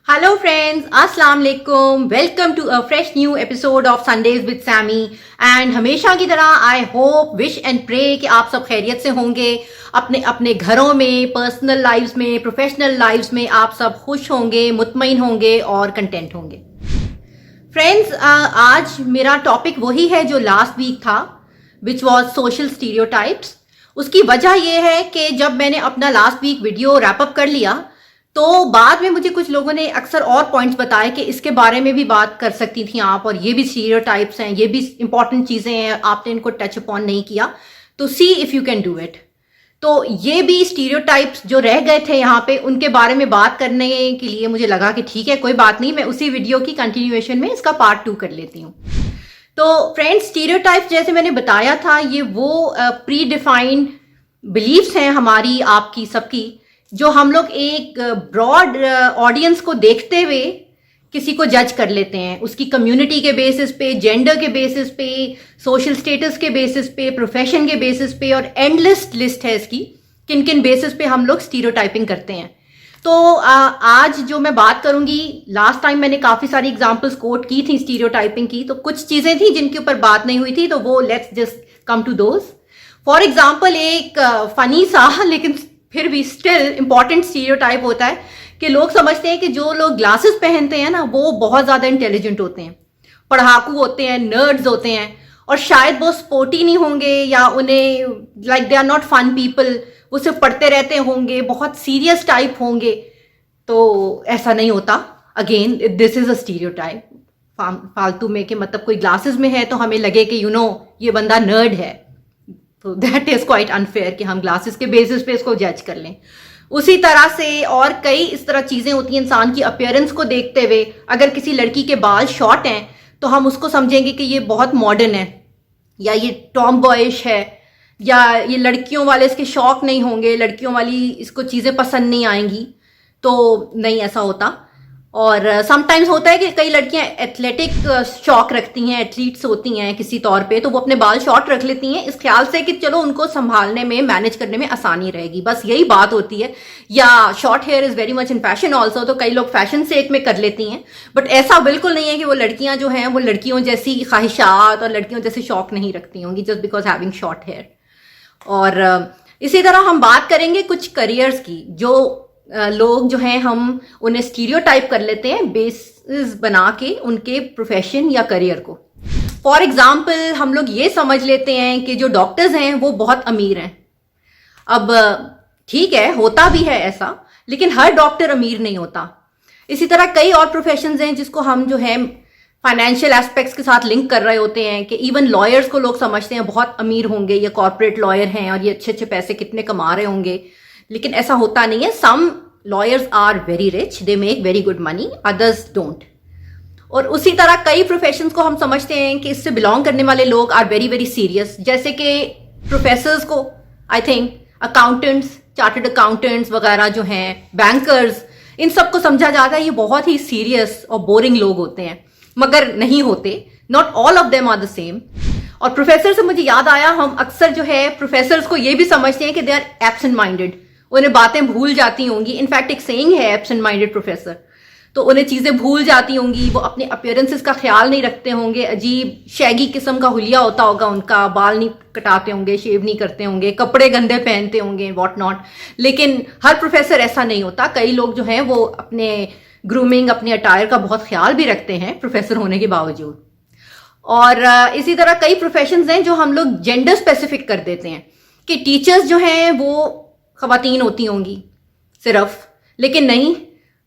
Hello friends, Assalamu alaikum. Welcome to a fresh new episode of Sundays with Sammy. And हमेशा की तरह I hope, wish and pray कि आप सब खैरियत से होंगे, अपने अपने घरों में, पर्सनल लाइव्स में, प्रोफेशनल लाइव्स में आप सब खुश होंगे, मुतमईन होंगे और कंटेंट होंगे. फ्रेंड्स, आज मेरा टॉपिक वही है जो लास्ट वीक था, विच वॉज सोशल स्टीरियोटाइप्स. उसकी वजह यह है कि जब मैंने अपना last week video wrap up कर लिया तो बाद में मुझे कुछ लोगों ने अक्सर और पॉइंट्स बताए कि इसके बारे में भी बात कर सकती थी आप, और ये भी स्टीरियोटाइप्स हैं, ये भी इंपॉर्टेंट चीजें हैं, आपने इनको टच अपॉन नहीं किया, तो see if you can do it. तो ये भी स्टीरियोटाइप्स जो रह गए थे यहाँ पे, उनके बारे में बात करने के लिए मुझे लगा कि ठीक है, कोई बात नहीं, मैं उसी वीडियो की कंटिन्यूएशन में इसका पार्ट 2 कर लेती हूँ. तो फ्रेंड्स, स्टीरियोटाइप्स जैसे मैंने बताया था, ये वो प्री डिफाइंड बिलीव्स हैं हमारी, आपकी, सबकी, जो हम लोग एक ब्रॉड ऑडियंस को देखते हुए किसी को जज कर लेते हैं, उसकी कम्युनिटी के बेसिस पे, जेंडर के बेसिस पे, सोशल स्टेटस के बेसिस पे, प्रोफेशन के बेसिस पे, और एंडलेस लिस्ट है इसकी, किन किन बेसिस पे हम लोग स्टीरियोटाइपिंग करते हैं. तो आज जो मैं बात करूंगी, लास्ट टाइम मैंने काफी सारी एग्जांपल्स कोट की थी स्टीरियोटाइपिंग की, तो कुछ चीजें थी जिनके ऊपर बात नहीं हुई थी, तो वो let's just come to those. For example, एक फनी सा लेकिन फिर भी स्टिल इंपॉर्टेंट स्टीरियोटाइप होता है कि लोग समझते हैं कि जो लोग ग्लासेस पहनते हैं ना, वो बहुत ज्यादा इंटेलिजेंट होते हैं, पढ़ाकू होते हैं, नर्ड्स होते हैं, और शायद वो स्पोर्टी नहीं होंगे, या उन्हें like they are not fun people, वो सिर्फ पढ़ते रहते होंगे, बहुत सीरियस टाइप होंगे. तो ऐसा नहीं होता. Again, this is a stereotype. फालतू में कि मतलब कोई ग्लासेस में है तो हमें लगे कि ये बंदा नर्ड है. तो दैट इज क्वाइट अनफेयर कि हम ग्लासेस के बेसिस पे इसको जज कर लें. उसी तरह से और कई इस तरह चीजें होती हैं इंसान की अपीयरेंस को देखते हुए. अगर किसी लड़की के बाल शॉर्ट हैं तो हम उसको समझेंगे कि ये बहुत मॉडर्न है, या ये टॉम बॉयिश है, या ये लड़कियों वाले इसके शौक नहीं होंगे, लड़कियों वाली इसको चीजें पसंद नहीं आएंगी. तो नहीं, ऐसा होता. और समटाइम्स होता है कि कई लड़कियां एथलेटिक शौक रखती हैं, एथलीट्स होती हैं किसी तौर पे, तो वो अपने बाल शॉर्ट रख लेती हैं इस ख्याल से कि चलो उनको संभालने में, मैनेज करने में आसानी रहेगी, बस यही बात होती है. या short here is very much in fashion also, तो कई लोग फैशन सेक में कर लेती हैं. बट ऐसा बिल्कुल नहीं है कि वो लड़कियां जो हैं वो लड़कियों जैसी ख्वाहिशात और लड़कियों जैसे शौक नहीं रखती होंगी just because having short hair. और इसी तरह हम बात करेंगे कुछ करियर्स की, जो लोग जो हैं हम उन्हें स्टीरियोटाइप कर लेते हैं बेसिस बना के उनके प्रोफेशन या करियर को. फॉर एग्जाम्पल, हम लोग ये समझ लेते हैं कि जो डॉक्टर्स हैं वो बहुत अमीर हैं. अब ठीक है, होता भी है ऐसा, लेकिन हर डॉक्टर अमीर नहीं होता. इसी तरह कई और प्रोफेशंस हैं जिसको हम जो है फाइनेंशियल एस्पेक्ट्स के साथ लिंक कर रहे होते हैं, कि इवन लॉयर्स को लोग समझते हैं बहुत अमीर होंगे, ये कॉर्पोरेट लॉयर हैं और ये अच्छे अच्छे पैसे कितने कमा रहे होंगे, लेकिन ऐसा होता नहीं है. Some lawyers are very rich, they make very good money, others don't. और उसी तरह कई प्रोफेशंस को हम समझते हैं कि इससे बिलोंग करने वाले लोग आर वेरी वेरी सीरियस, जैसे कि प्रोफेसर्स को, I think accountants, chartered accountants वगैरह जो हैं, बैंकर्स, इन सबको समझा जाता है ये बहुत ही सीरियस और बोरिंग लोग होते हैं, मगर नहीं होते. Not all of them are the same. और प्रोफेसर से मुझे याद आया, हम अक्सर जो है प्रोफेसर्स को ये भी समझते हैं कि दे आर एब्सेंट माइंडेड, उन्हें बातें भूल जाती होंगी. इनफैक्ट एक सेइंग है एब्सेंट माइंडेड प्रोफेसर, तो उन्हें चीजें भूल जाती होंगी, वो अपने अपीयरेंसेस का ख्याल नहीं रखते होंगे, अजीब शैगी किस्म का हुलिया होता होगा उनका, बाल नहीं कटाते होंगे, शेव नहीं करते होंगे, कपड़े गंदे पहनते होंगे, व्हाट नॉट. लेकिन हर प्रोफेसर ऐसा नहीं होता. कई लोग जो हैं वो अपने ग्रूमिंग, अपने अटायर का बहुत ख्याल भी रखते हैं प्रोफेसर होने के बावजूद. और इसी तरह कई प्रोफेशंस हैं जो हम लोग जेंडर स्पेसिफिक कर देते हैं, कि टीचर्स जो हैं वो खवातीन होती होंगी सिर्फ, लेकिन नहीं,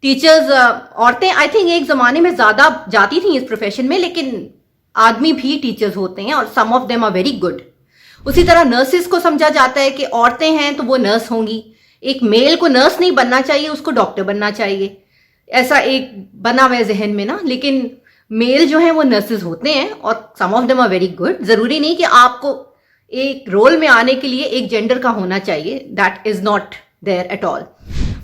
टीचर्स औरतें आई थिंक एक जमाने में ज्यादा जाती थी इस प्रोफेशन में, लेकिन आदमी भी टीचर्स होते हैं और some of them are very good. उसी तरह नर्सेस को समझा जाता है कि औरतें हैं तो वो नर्स होंगी. एक मेल को नर्स नहीं बनना चाहिए, उसको डॉक्टर बनना चाहिए, ऐसा एक बना हुआ है जहन में ना. लेकिन मेल जो है वो नर्सेज होते हैं और some of them are very good. जरूरी नहीं कि आपको एक रोल में आने के लिए एक जेंडर का होना चाहिए, that is not there at all.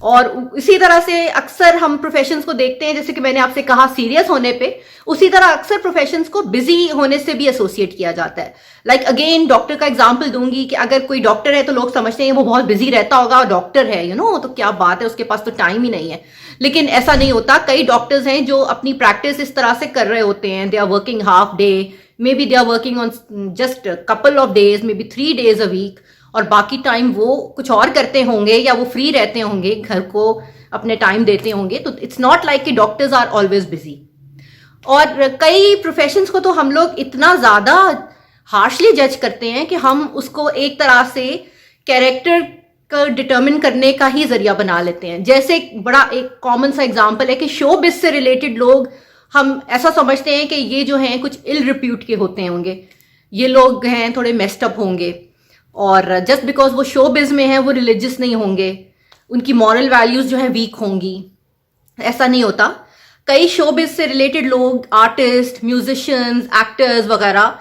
और इसी तरह से अक्सर हम प्रोफेशंस को देखते हैं, जैसे कि मैंने आपसे कहा सीरियस होने पे, उसी तरह अक्सर प्रोफेशंस को बिजी होने से भी एसोसिएट किया जाता है। लाइक अगेन डॉक्टर का एग्जांपल दूंगी कि अगर कोई डॉक्टर है तो लोग समझते हैं वो बहुत बिजी रहता होगा, डॉक्टर है तो क्या बात है, उसके पास तो टाइम ही नहीं है। लेकिन ऐसा नहीं होता। कई डॉक्टर्स हैं जो अपनी प्रैक्टिस इस तरह से कर रहे होते हैं, they are working half day, maybe they are working on just couple of days, maybe 3 days a week, और बाकी टाइम वो कुछ और करते होंगे या वो फ्री रहते होंगे, घर को अपने टाइम देते होंगे। तो इट्स नॉट लाइक कि डॉक्टर्स आर ऑलवेज बिजी। और कई प्रोफेशंस को तो हम लोग इतना ज्यादा हार्शली जज करते हैं कि हम उसको एक तरह से कैरेक्टर का डिटर्मिन करने का ही जरिया बना लेते हैं। जैसे बड़ा एक कॉमन सा एग्जांपल है कि शोबिज से रिलेटेड लोग, हम ऐसा समझते हैं कि ये जो हैं कुछ इल रिप्यूट के होते होंगे, ये लोग हैं थोड़े मेस्ड अप होंगे, और जस्ट बिकॉज वो शोबिज में हैं वो रिलीजियस नहीं होंगे, उनकी मॉरल वैल्यूज जो है वीक होंगी। ऐसा नहीं होता। कई शोबिज से रिलेटेड लोग, आर्टिस्ट, म्यूजिशियंस, एक्टर्स वगैरह,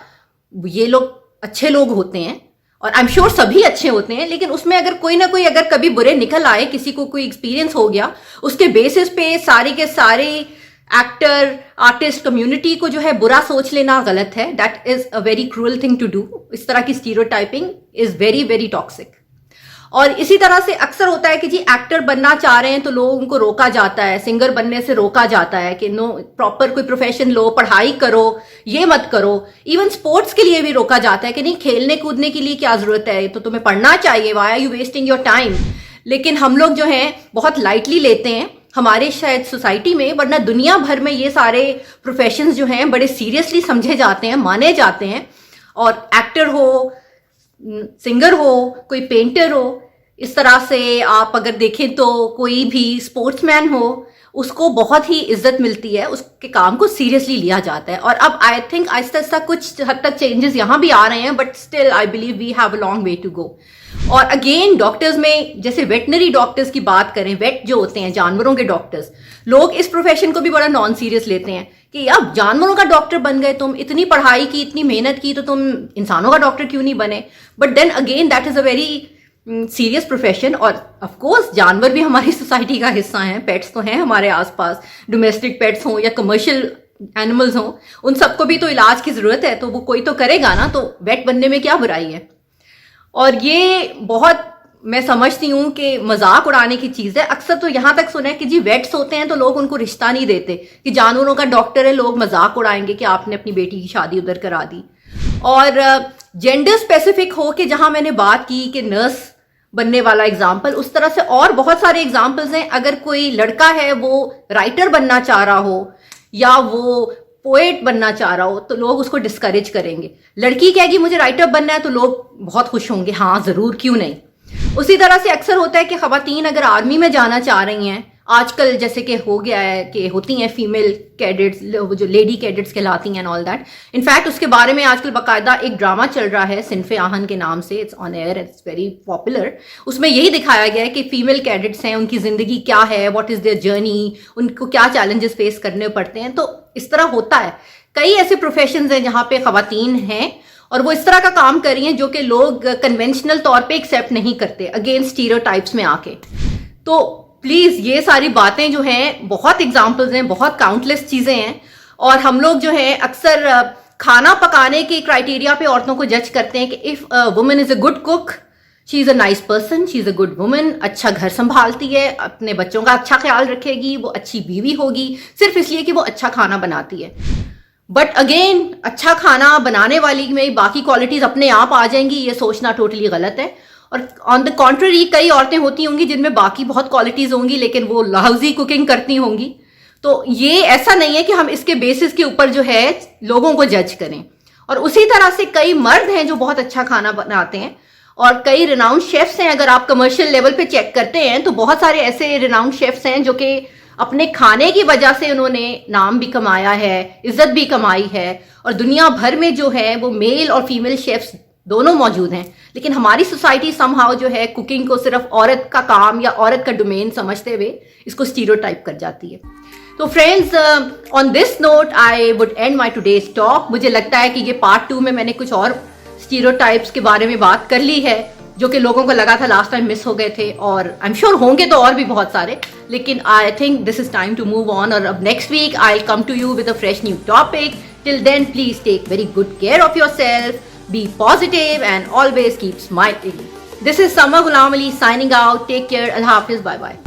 ये लोग अच्छे लोग होते हैं, और आई एम श्योर सभी अच्छे होते हैं, लेकिन उसमें अगर कोई ना कोई अगर कभी बुरे निकल आए, किसी को कोई एक्सपीरियंस हो गया, उसके बेसिस पे सारे के सारे एक्टर, आर्टिस्ट, कम्युनिटी को जो है बुरा सोच लेना गलत है। That is a very cruel thing to do. इस तरह की stereotyping is very very toxic. और इसी तरह से अक्सर होता है कि जी एक्टर बनना चाह रहे हैं तो लोगों को रोका जाता है, सिंगर बनने से रोका जाता है कि नो, प्रॉपर कोई प्रोफेशन लो, पढ़ाई करो, ये मत करो। इवन स्पोर्ट्स के लिए भी रोका जाता है कि नहीं, खेलने कूदने के लिए क्या जरूरत है, तो तुम्हें पढ़ना चाहिए, why are you wasting your time. लेकिन हम लोग जो हैं बहुत लाइटली लेते हैं हमारे शायद सोसाइटी में, वरना दुनिया भर में ये सारे प्रोफेशंस जो हैं बड़े सीरियसली समझे जाते हैं, माने जाते हैं। और एक्टर हो, सिंगर हो, कोई पेंटर हो, इस तरह से आप अगर देखें तो कोई भी स्पोर्ट्समैन हो, उसको बहुत ही इज्जत मिलती है, उसके काम को सीरियसली लिया जाता है। और अब आई थिंक आहिस्ता आहिस्ता कुछ हद तक चेंजेस यहाँ भी आ रहे हैं, but still I believe we have a long way to go. और अगेन डॉक्टर्स में, जैसे वेटनरी डॉक्टर्स की बात करें, वेट जो होते हैं जानवरों के डॉक्टर्स, लोग इस प्रोफेशन को भी बड़ा नॉन सीरियस लेते हैं कि अब जानवरों का डॉक्टर बन गए तुम, इतनी पढ़ाई की, इतनी मेहनत की, तो तुम इंसानों का डॉक्टर क्यों नहीं बने। But then again that is a very serious profession. और ऑफ कोर्स जानवर भी हमारी सोसाइटी का हिस्सा हैं, पेट्स तो हैं हमारे आसपास, डोमेस्टिक पेट्स हों या कमर्शियल एनिमल्स हों, उन सबको भी तो इलाज की जरूरत है, तो वो कोई तो करेगा ना, तो वेट बनने में क्या बुराई है। और ये बहुत मैं समझती हूँ कि मजाक उड़ाने की चीज है। अक्सर तो यहां तक सुना है कि जी वेट्स होते हैं तो लोग उनको रिश्ता नहीं देते, कि जानवरों का डॉक्टर है, लोग मजाक उड़ाएंगे कि आपने अपनी बेटी की शादी उधर करा दी। और जेंडर स्पेसिफिक हो कि जहां मैंने बात की कि नर्स बनने वाला एग्जाम्पल, उस तरह से और बहुत सारे एग्जाम्पल्स हैं। अगर कोई लड़का है वो राइटर बनना चाह रहा हो या वो पोएट बनना चाह रहा हो, तो लोग उसको डिस्करेज करेंगे। लड़की कहेगी मुझे राइटर बनना है तो लोग बहुत खुश होंगे, हाँ जरूर, क्यों नहीं। उसी तरह से अक्सर होता है कि खवातीन अगर आर्मी में जाना चाह रही हैं, आजकल जैसे कि हो गया है कि होती हैं फीमेल कैडेट्स, जो लेडी कैडेट्स कहलाती हैं, ऑल दैट। इनफैक्ट उसके बारे में आजकल बाकायदा एक ड्रामा चल रहा है सिनफे आहन के नाम से, it's on air, it's very popular. उसमें यही दिखाया गया है कि फीमेल कैडेट्स हैं, उनकी जिंदगी क्या है, व्हाट इज देयर जर्नी, उनको क्या चैलेंजेस फेस करने पड़ते हैं। तो इस तरह होता है। कई ऐसे प्रोफेशंस हैं जहां पे खवातीन हैं और वो इस तरह का काम कर रही हैं जो कि लोग कन्वेंशनल तौर पे एक्सेप्ट नहीं करते, अगेंस्ट स्टीरियोटाइप्स में आके। तो प्लीज ये सारी बातें जो हैं, बहुत एग्जाम्पल्स हैं, बहुत काउंटलेस चीजें हैं। और हम लोग जो है अक्सर खाना पकाने के क्राइटेरिया पे औरतों को जज करते हैं कि if a woman is a good cook, she is a nice person, she is a good woman, अच्छा घर संभालती है, अपने बच्चों का अच्छा ख्याल रखेगी, वो अच्छी बीवी होगी, सिर्फ इसलिए कि वो अच्छा खाना बनाती है। बट अगेन अच्छा खाना बनाने वाली में बाकी क्वालिटीज अपने आप आ जाएंगी, ये सोचना टोटली गलत है। और ऑन द कॉन्ट्ररी कई औरतें होती होंगी जिनमें बाकी बहुत क्वालिटीज होंगी लेकिन वो लाउजी कुकिंग करती होंगी। तो ये ऐसा नहीं है कि हम इसके बेसिस के ऊपर जो है लोगों को जज करें। और उसी तरह से कई मर्द हैं जो बहुत अच्छा खाना बनाते हैं और कई रिनाउंड शेफ्स हैं। अगर आप कमर्शियल लेवल पे चेक करते हैं तो बहुत सारे ऐसे रिनाउंड शेफ्स हैं जो कि अपने खाने की वजह से उन्होंने नाम भी कमाया है, इज्जत भी कमाई है। और दुनिया भर में जो है वो मेल और फीमेल शेफ्स दोनों मौजूद हैं। लेकिन हमारी सोसाइटी समहाउ जो है कुकिंग को सिर्फ औरत का काम या औरत का डोमेन समझते हुए इसको स्टीरियोटाइप कर जाती है। तो friends, on this note I would and my today's talk. मुझे लगता है कि ये पार्ट 2 में मैंने कुछ और स्टीरियोटाइप्स के बारे में बात कर ली है जो कि लोगों को लगा था लास्ट टाइम मिस हो गए थे, और आई एम श्योर होंगे तो और भी बहुत सारे, लेकिन I think this is time to move on. और अब next week I come to you with a fresh new topic. Till then please take very good care of yourself, be positive and always keep smiling. This is Sama Ghulam Ali signing out. Take care. Allah Hafiz. Bye bye.